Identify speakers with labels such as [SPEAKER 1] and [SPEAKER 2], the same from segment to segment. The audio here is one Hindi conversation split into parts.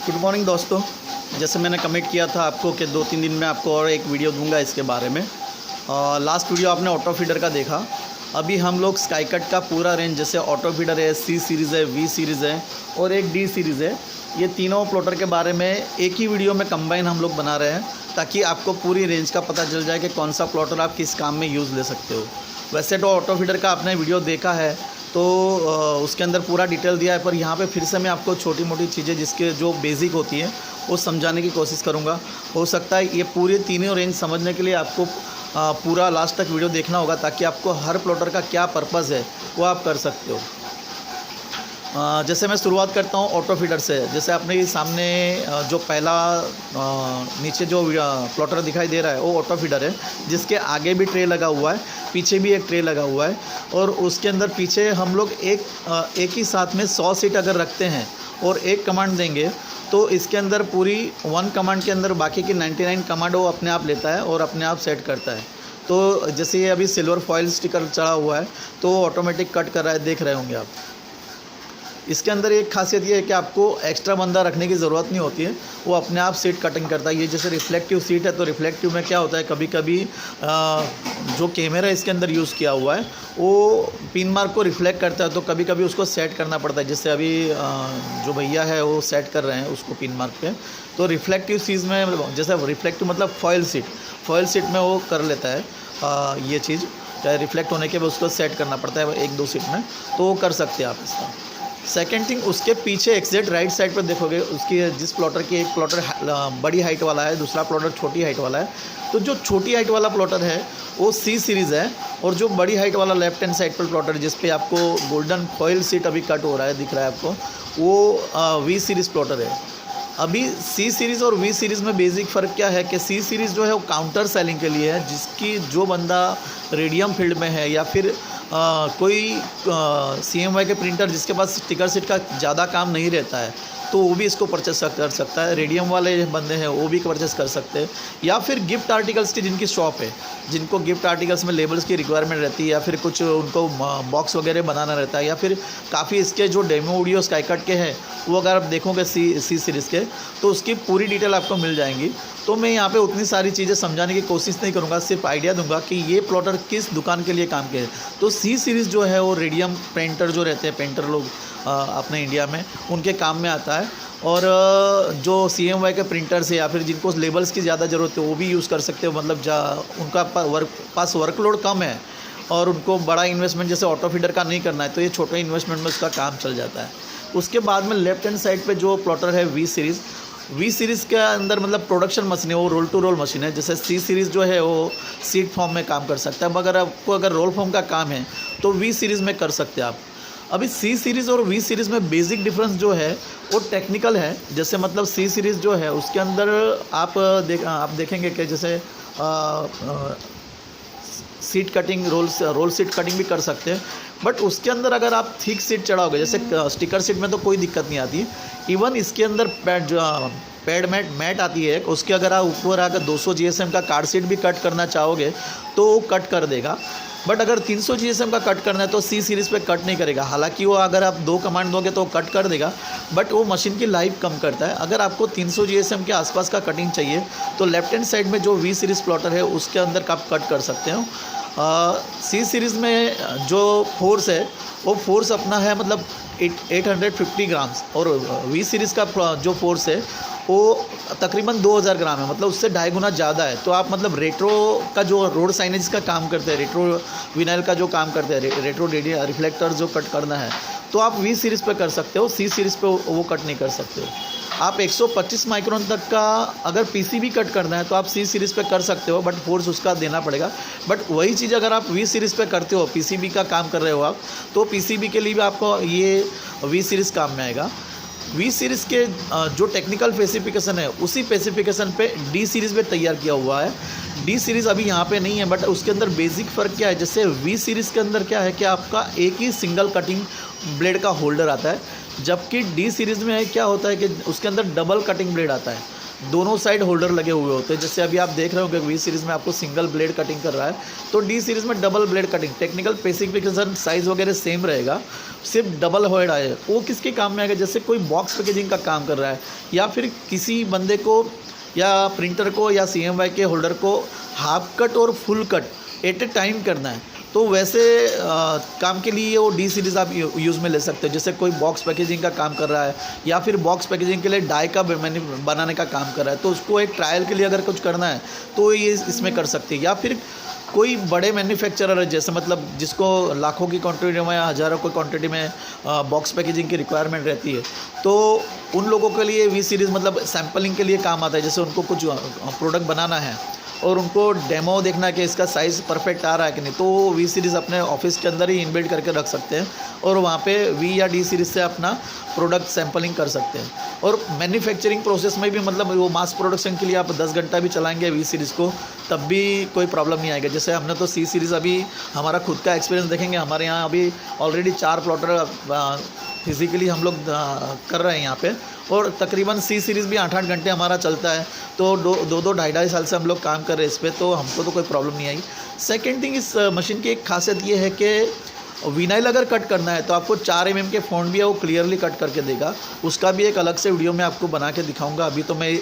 [SPEAKER 1] गुड मॉर्निंग दोस्तों। जैसे मैंने कमिट किया था आपको कि 2-3 दिन में आपको और एक वीडियो दूंगा इसके बारे में। लास्ट वीडियो आपने ऑटो फीडर का देखा। अभी हम लोग स्काईकट का पूरा रेंज, जैसे ऑटो फीडर है, सी सीरीज़ है, वी सीरीज़ है और एक डी सीरीज़ है, ये तीनों प्लॉटर के बारे में एक ही वीडियो में कंबाइन हम लोग बना रहे हैं ताकि आपको पूरी रेंज का पता चल जाए कि कौन सा प्लॉटर आप किस काम में यूज़ ले सकते हो। वैसे तो ऑटो फीडर का आपने वीडियो देखा है तो उसके अंदर पूरा डिटेल दिया है, पर यहाँ पे फिर से मैं आपको छोटी मोटी चीज़ें जिसके जो बेसिक होती हैं वो समझाने की कोशिश करूँगा। हो सकता है ये पूरे तीनों रेंज समझने के लिए आपको पूरा लास्ट तक वीडियो देखना होगा ताकि आपको हर प्लॉटर का क्या पर्पज़ है वो आप कर सकते हो। जैसे मैं शुरुआत करता हूँ ऑटो फीडर से। जैसे आपने ये सामने जो पहला नीचे जो प्लॉटर दिखाई दे रहा है वो ऑटो फीडर है, जिसके आगे भी ट्रे लगा हुआ है, पीछे भी एक ट्रे लगा हुआ है और उसके अंदर पीछे हम लोग एक ही साथ में 100 सीट अगर रखते हैं और एक कमांड देंगे तो इसके अंदर पूरी 1 कमांड के अंदर बाकी की 99 कमांड वो अपने आप लेता है और अपने आप सेट करता है। तो जैसे ये अभी सिल्वर फॉइल स्टिकर चढ़ा हुआ है तो ऑटोमेटिक कट कर रहा है, देख रहे होंगे आप। इसके अंदर एक खासियत ये है कि आपको एक्स्ट्रा बंदा रखने की ज़रूरत नहीं होती है, वो अपने आप सीट कटिंग करता है। ये जैसे रिफ्लेक्टिव सीट है तो रिफ्लेक्टिव में क्या होता है, कभी कभी जो कैमरा इसके अंदर यूज़ किया हुआ है वो पिन मार्क को रिफ्लेक्ट करता है, तो कभी कभी उसको सेट करना पड़ता है। जैसे अभी जो भैया है वो सेट कर रहे हैं उसको पिन मार्क पे। तो रिफ्लेक्टिव चीज़ में, जैसे रिफ्लेक्टिव मतलब फॉइल सीट में वो कर लेता है ये चीज़। चाहे रिफ्लेक्ट होने के बाद उसको सेट करना पड़ता है 1-2 सीट में, तो वो कर सकते हैं आप इसका। सेकेंड थिंग, उसके पीछे एग्जैक्ट राइट साइड पर देखोगे उसकी जिस प्लॉटर की, एक प्लॉटर बड़ी हाइट वाला है, दूसरा प्लॉटर छोटी हाइट वाला है। तो जो छोटी हाइट वाला प्लॉटर है वो सी सीरीज़ है और जो बड़ी हाइट वाला लेफ्ट हैंड साइड पर प्लॉटर जिस पे आपको गोल्डन फॉइल सीट अभी कट हो रहा है दिख रहा है आपको, वो वी सीरीज़ प्लॉटर है। अभी सी सीरीज़ और वी सीरीज़ में बेसिक फ़र्क क्या है कि सी सीरीज़ जो है वो काउंटर सेलिंग के लिए है, जिसकी जो बंदा रेडियम फील्ड में है या फिर कोई CMY के प्रिंटर जिसके पास स्टिकर सीट का ज़्यादा काम नहीं रहता है तो वो भी इसको परचेस कर सकता है। रेडियम वाले बंदे हैं वो भी परचेस कर सकते हैं, या फिर गिफ्ट आर्टिकल्स की जिनकी शॉप है, जिनको गिफ्ट आर्टिकल्स में लेबल्स की रिक्वायरमेंट रहती है या फिर कुछ उनको बॉक्स वगैरह बनाना रहता है, या फिर काफ़ी इसके जो डेमो वीडियो स्काईकट के हैं वो अगर आप देखोगे सी सीरीज़ के तो उसकी पूरी डिटेल आपको मिल जाएंगी। तो मैं यहाँ पे उतनी सारी चीज़ें समझाने की कोशिश नहीं करूँगा, सिर्फ आइडिया दूंगा कि ये प्लॉटर किस दुकान के लिए काम के है। तो सी सीरीज़ जो है वो रेडियम पेंटर जो रहते हैं, पेंटर लोग अपने इंडिया में, उनके काम में आता है। और जो CMY के प्रिंटर्स है या फिर जिनको लेबल्स की ज़्यादा ज़रूरत है वो भी यूज़ कर सकते हो, मतलब उनका पास वर्कलोड कम है और उनको बड़ा इन्वेस्टमेंट जैसे ऑटो फीडर का नहीं करना है तो ये छोटे इन्वेस्टमेंट में उसका काम चल जाता है। उसके बाद में लेफ्ट हैंड साइड पे जो प्लॉटर है वी सीरीज़ के अंदर मतलब प्रोडक्शन मशीन है, वो रोल टू रोल मशीन है। जैसे सी सीरीज़ जो है वो सीट फॉर्म में काम कर सकता है, मगर आपको अगर रोल फॉर्म का काम है तो वी सीरीज़ में कर सकते हैं आप। अभी सी सीरीज़ और वी सीरीज़ में बेसिक डिफरेंस जो है वो टेक्निकल है। जैसे मतलब सी सीरीज़ जो है उसके अंदर आप देखेंगे कि जैसे sheet cutting, roll sheet cutting भी कर सकते हैं, बट उसके अंदर अगर आप थिक सीट चढ़ाओगे, जैसे स्टिकर सीट में तो कोई दिक्कत नहीं आती। इवन इसके अंदर पैड मैट आती है, उसके अगर आप ऊपर अगर 200 GSM का कार्ड सीट भी कट करना चाहोगे तो वो कट कर देगा, बट अगर 300 GSM का कट करना है तो सी सीरीज़ पे कट नहीं करेगा। हालांकि वो अगर आप 2 कमांड दोगे तो कट कर देगा, बट वो मशीन की लाइफ कम करता है। अगर आपको 300 GSM के आसपास का कटिंग चाहिए तो लेफ्ट हैंड साइड में जो वी सीरीज़ प्लॉटर है उसके अंदर आप कट कर सकते हो। सी सीरीज़ में जो फोर्स है वो फोर्स अपना है मतलब 850 ग्राम्स, और वी सीरीज़ का जो फोर्स है वो तकरीबन 2000 ग्राम है, मतलब उससे 2.5 गुना ज़्यादा है। तो आप मतलब रेट्रो का जो रोड साइनेज का काम करते हैं, रेट्रो विनाइल का जो काम करते हैं, रेट्रो रिफ्लेक्टर जो कट करना है तो आप वी सीरीज़ पे कर सकते हो, सी सीरीज़ पे वो कट नहीं कर सकते हो। आप 125 माइक्रोन तक का अगर PCB कट करना है तो आप सी सीरीज़ पे कर सकते हो, बट फोर्स उसका देना पड़ेगा। बट वही चीज़ अगर आप वी सीरीज़ पे करते हो, PCB का काम कर रहे हो आप, तो PCB के लिए भी आपको ये वी सीरीज़ काम में आएगा। वी सीरीज़ के जो टेक्निकल स्पेसिफिकेशन है उसी स्पेसिफिकेशन पे डी सीरीज़ में तैयार किया हुआ है। डी सीरीज़ अभी यहाँ पे नहीं है, बट उसके अंदर बेसिक फ़र्क क्या है, जैसे वी सीरीज़ के अंदर क्या है कि आपका एक ही सिंगल कटिंग ब्लेड का होल्डर आता है, जबकि डी सीरीज़ में क्या होता है कि उसके अंदर डबल कटिंग ब्लेड आता है। दोनों साइड होल्डर लगे हुए होते हैं। जैसे अभी आप देख रहे हो कि वी सीरीज़ में आपको सिंगल ब्लेड कटिंग कर रहा है, तो डी सीरीज़ में double blade cutting, technical specification size वगैरह सेम रहेगा, सिर्फ डबल हेड आए। वो किसके काम में आएगा? जैसे कोई बॉक्स पैकेजिंग का काम कर रहा है, या फिर किसी बंदे को या प्रिंटर को या CMY के होल्डर को हाफ कट और full cut at a time करना है, तो वैसे काम के लिए वो डी सीरीज़ आप यूज़ में ले सकते हो। जैसे कोई बॉक्स पैकेजिंग का काम कर रहा है, या फिर बॉक्स पैकेजिंग के लिए डाई का बनाने का काम कर रहा है, तो उसको एक ट्रायल के लिए अगर कुछ करना है तो ये इसमें कर सकते हैं। या फिर कोई बड़े मैन्युफैक्चरर है, जैसे मतलब जिसको लाखों की क्वांटिटी में या हज़ारों की क्वांटिटी में बॉक्स पैकेजिंग की रिक्वायरमेंट रहती है, तो उन लोगों के लिए वी सीरीज़ मतलब सैम्पलिंग के लिए काम आता है। जैसे उनको कुछ प्रोडक्ट बनाना है और उनको डेमो देखना है कि इसका साइज़ परफेक्ट आ रहा है कि नहीं, तो वी सीरीज़ अपने ऑफिस के अंदर ही इनबिल्ड करके रख सकते हैं और वहाँ पे वी या डी सीरीज़ से अपना प्रोडक्ट सैम्पलिंग कर सकते हैं। और मैन्युफैक्चरिंग प्रोसेस में भी मतलब वो मास प्रोडक्शन के लिए आप 10 घंटा भी चलाएंगे वी सीरीज़ को, तब भी कोई प्रॉब्लम नहीं आएगा। जैसे हमने तो सी सीरीज़, अभी हमारा खुद का एक्सपीरियंस देखेंगे, हमारे यहाँ अभी ऑलरेडी 4 प्लॉटर फिज़िकली हम लोग कर रहे हैं यहाँ पे, और तकरीबन सी सीरीज़ भी 8-8 घंटे हमारा चलता है। तो 2-2 साल से हम लोग काम कर रहे हैं इस पर, तो हमको तो कोई प्रॉब्लम नहीं आई। सेकेंड थिंग, इस मशीन की एक खासियत ये है कि विनाइल अगर कट करना है तो आपको 4 mm के फ़ॉन्ट भी है, वो क्लियरली कट करके देगा। उसका भी एक अलग से वीडियो में आपको बना के दिखाऊंगा। अभी तो मैं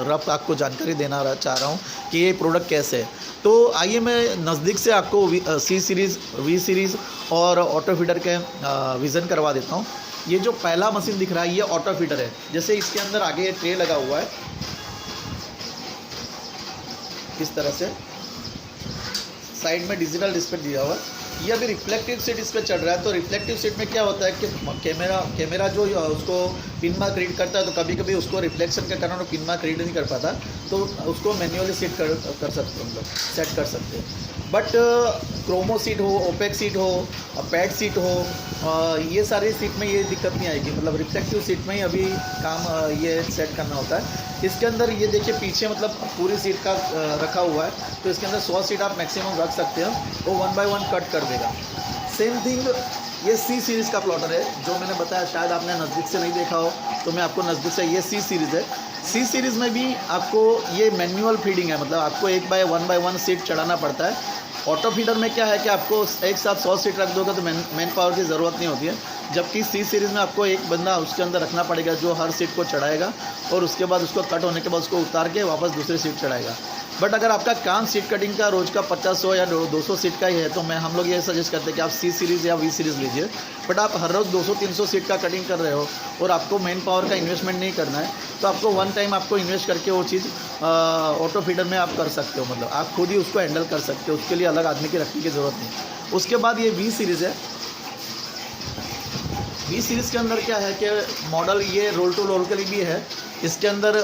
[SPEAKER 1] रफ आपको जानकारी देना चाह रहा हूँ कि ये प्रोडक्ट कैसे है। तो आइए मैं नज़दीक से आपको सी सीरीज़, वी सीरीज़ और ऑटो फीडर के विज़न करवा देता हूँ। ये जो पहला मशीन दिख रहा है ये ऑटो फीडर है। जैसे इसके अंदर आगे ट्रे लगा हुआ है इस तरह से, साइड में डिजिटल डिस्प्ले दिया हुआ है। ये अभी रिफ्लेक्टिव सीट इस पर चढ़ रहा है। तो रिफ्लेक्टिव सीट में क्या होता है कि कैमरा जो उसको पिन मार्क रीड करता है, तो कभी कभी उसको रिफ्लेक्शन के कारण वो पिन मार्क रीड नहीं कर पाता, तो उसको मैन्युअली सेट कर सकते हैं, हम लोग सेट कर सकते हैं। बट क्रोमो सीट हो, ओपेक सीट हो, पैड सीट हो, ये सारी सीट में ये दिक्कत नहीं आएगी। मतलब रिफ्लेक्टिव सीट में ही अभी काम ये सेट करना होता है। इसके अंदर ये देखिए पीछे मतलब पूरी सीट का रखा हुआ है, तो इसके अंदर 100 सीट आप मैक्सिमम रख सकते हो, वो 1 by 1 कट कर देगा। सेम थिंग ये सी सीरीज़ का प्लॉटर है जो मैंने बताया, शायद आपने नज़दीक से नहीं देखा हो, तो मैं आपको नज़दीक से, ये सी सीरीज़ है। सी सीरीज़ में भी आपको ये मैनुअल फीडिंग है, मतलब आपको 1 by 1 सीट चढ़ाना पड़ता है। ऑटो फीडर में क्या है कि आपको एक साथ 100 सीट रख दोगे तो मैन पावर की ज़रूरत नहीं होती है, जबकि सी सीरीज़ में आपको एक बंदा उसके अंदर रखना पड़ेगा जो हर सीट को चढ़ाएगा, और उसके बाद उसको कट होने के बाद उसको उतार के वापस दूसरी सीट चढ़ाएगा। बट अगर आपका काम सीट कटिंग का रोज़ का 50-100 या 200 सीट का ही है, तो हम लोग ये सजेस्ट करते हैं कि आप सी सीरीज़ या वी सीरीज़ लीजिए। बट आप हर रोज़ 200-300 सीट का कटिंग कर रहे हो और आपको मैन पावर का इन्वेस्टमेंट नहीं करना है, तो आपको वन टाइम आपको इन्वेस्ट करके वो चीज़ ऑटो फीडर में आप कर सकते हो। मतलब आप खुद ही उसको हैंडल कर सकते हो, उसके लिए अलग आदमी की रखने की ज़रूरत नहीं। उसके बाद ये वी सीरीज़ है। वी सीरीज़ के अंदर क्या है कि मॉडल ये रोल टू रोल के लिए भी है। इसके अंदर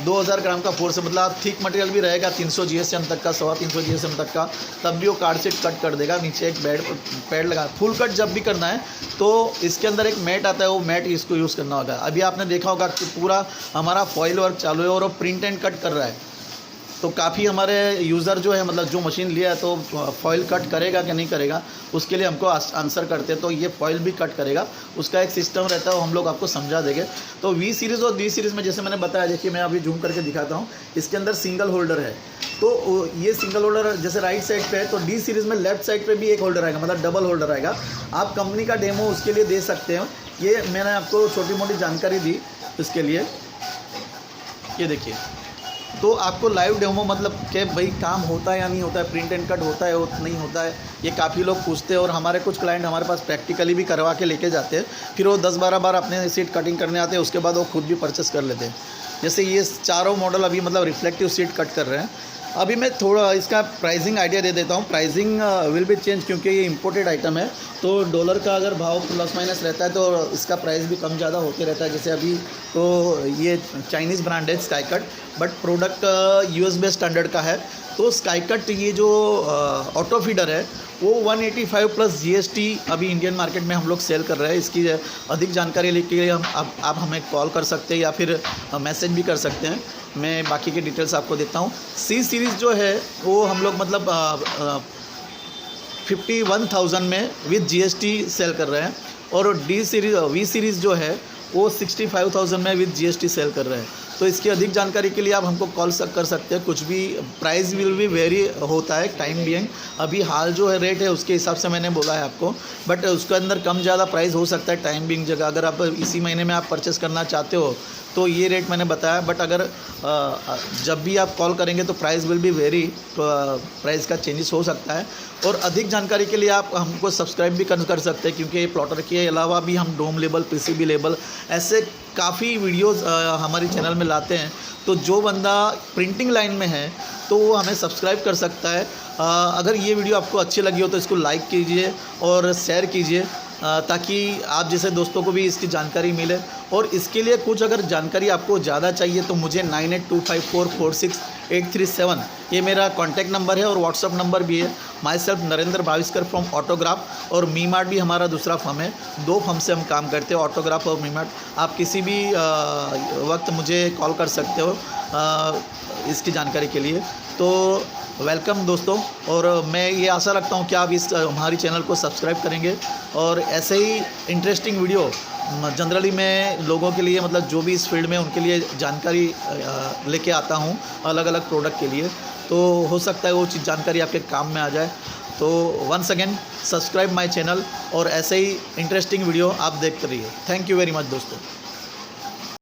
[SPEAKER 1] 2000 ग्राम का फोर्स है, मतलब थिक मटेरियल भी रहेगा 300 GSM तक का, 300 GSM तक का, तब भी वो कार्ड से कट कर देगा। नीचे एक पैड लगा, फुल कट जब भी करना है तो इसके अंदर एक मैट आता है, वो मैट इसको यूज़ करना होगा। अभी आपने देखा होगा कि पूरा हमारा फॉइल वर्क चालू है और वो प्रिंट एंड कट कर रहा है, तो काफ़ी हमारे यूज़र जो है, मतलब जो मशीन लिया है तो फॉइल कट करेगा कि नहीं करेगा, उसके लिए हमको आंसर करते हैं। तो ये फॉइल भी कट करेगा, उसका एक सिस्टम रहता है, वो हम लोग आपको समझा देंगे। तो वी सीरीज़ और वी सीरीज़ में जैसे मैंने बताया, देखिए मैं अभी जूम करके दिखाता हूँ, इसके अंदर सिंगल होल्डर है। तो ये सिंगल होल्डर जैसे राइट साइड पे है, तो डी सीरीज़ में लेफ्ट साइड पे भी एक होल्डर आएगा, मतलब डबल होल्डर आएगा। आप कंपनी का डेमो उसके लिए दे सकते हो। ये मैंने आपको छोटी मोटी जानकारी दी इसके लिए। ये देखिए, तो आपको लाइव डेमो मतलब कि भाई काम होता है या नहीं होता है, प्रिंट एंड कट होता है नहीं होता है, ये काफ़ी लोग पूछते हैं। और हमारे कुछ क्लाइंट हमारे पास प्रैक्टिकली भी करवा के लेके जाते हैं, फिर वो 10-12 बार अपने सीट कटिंग करने आते हैं, उसके बाद वो खुद भी परचेस कर लेते हैं। जैसे ये चारों मॉडल अभी मतलब रिफ्लेक्टिव सीट कट कर रहे हैं। अभी मैं थोड़ा इसका प्राइसिंग आइडिया दे देता हूँ। प्राइसिंग विल बी चेंज, क्योंकि ये इंपोर्टेड आइटम है, तो डॉलर का अगर भाव प्लस माइनस रहता है तो इसका प्राइस भी कम ज़्यादा होते रहता है। जैसे अभी तो ये चाइनीज़ ब्रांड है sky cut, but product US based standard का है। तो स्काई कट ये जो ऑटो फीडर है वो 185 प्लस GST अभी इंडियन मार्केट में हम लोग सेल कर रहे हैं। इसकी अधिक जानकारी लेके आप हमें कॉल कर सकते हैं या फिर मैसेज भी कर सकते हैं। मैं बाकी की डिटेल्स आपको देता हूँ। सी सीरीज़ जो है वो हम लोग मतलब 51,000 में विद GST सेल कर रहे हैं, और वी सीरीज़ जो है वो 65,000 में विद GST सेल कर रहे हैं। तो इसकी अधिक जानकारी के लिए आप हमको कॉल कर सकते हैं। कुछ भी प्राइस विल भी वेरी होता है टाइम बीइंग। अभी हाल जो है रेट है उसके हिसाब से मैंने बोला है आपको, बट उसके अंदर कम ज़्यादा प्राइस हो सकता है टाइम बीइंग जगह। अगर आप इसी महीने में आप परचेस करना चाहते हो तो ये रेट मैंने बताया, बट अगर जब भी आप कॉल करेंगे तो price will be very, price का चेंजेस हो सकता है। और अधिक जानकारी के लिए आप हमको सब्सक्राइब भी कर सकते हैं, क्योंकि प्लॉटर के अलावा भी हम डोम लेबल, PCB लेबल ऐसे काफ़ी वीडियोस हमारे चैनल में लाते हैं। तो जो बंदा प्रिंटिंग लाइन में है तो वो हमें सब्सक्राइब कर सकता है। अगर ये वीडियो आपको अच्छी लगी हो तो इसको लाइक कीजिए और शेयर कीजिए, ताकि आप जैसे दोस्तों को भी इसकी जानकारी मिले। और इसके लिए कुछ अगर जानकारी आपको ज़्यादा चाहिए तो मुझे 9825446837 ये मेरा कॉन्टैक्ट नंबर है और व्हाट्सअप नंबर भी है। Myself Narendra Bhaviskar from autograph, और मी मार्ट भी हमारा दूसरा फर्म है। 2 फर्म से हम काम करते हैं, ऑटोग्राफ और मी मार्ट। आप किसी भी वक्त मुझे कॉल कर सकते हो इसकी जानकारी के लिए। तो वेलकम दोस्तों, और मैं ये आशा रखता हूँ कि आप इस हमारी चैनल को सब्सक्राइब करेंगे। और ऐसे ही इंटरेस्टिंग वीडियो जनरली मैं लोगों के लिए, मतलब जो भी इस फील्ड में उनके लिए जानकारी लेके आता हूँ अलग अलग प्रोडक्ट के लिए। तो हो सकता है वो चीज़ जानकारी आपके काम में आ जाए। तो once again subscribe my channel और ऐसे ही इंटरेस्टिंग वीडियो आप देखते रहिए। थैंक यू वेरी मच दोस्तों।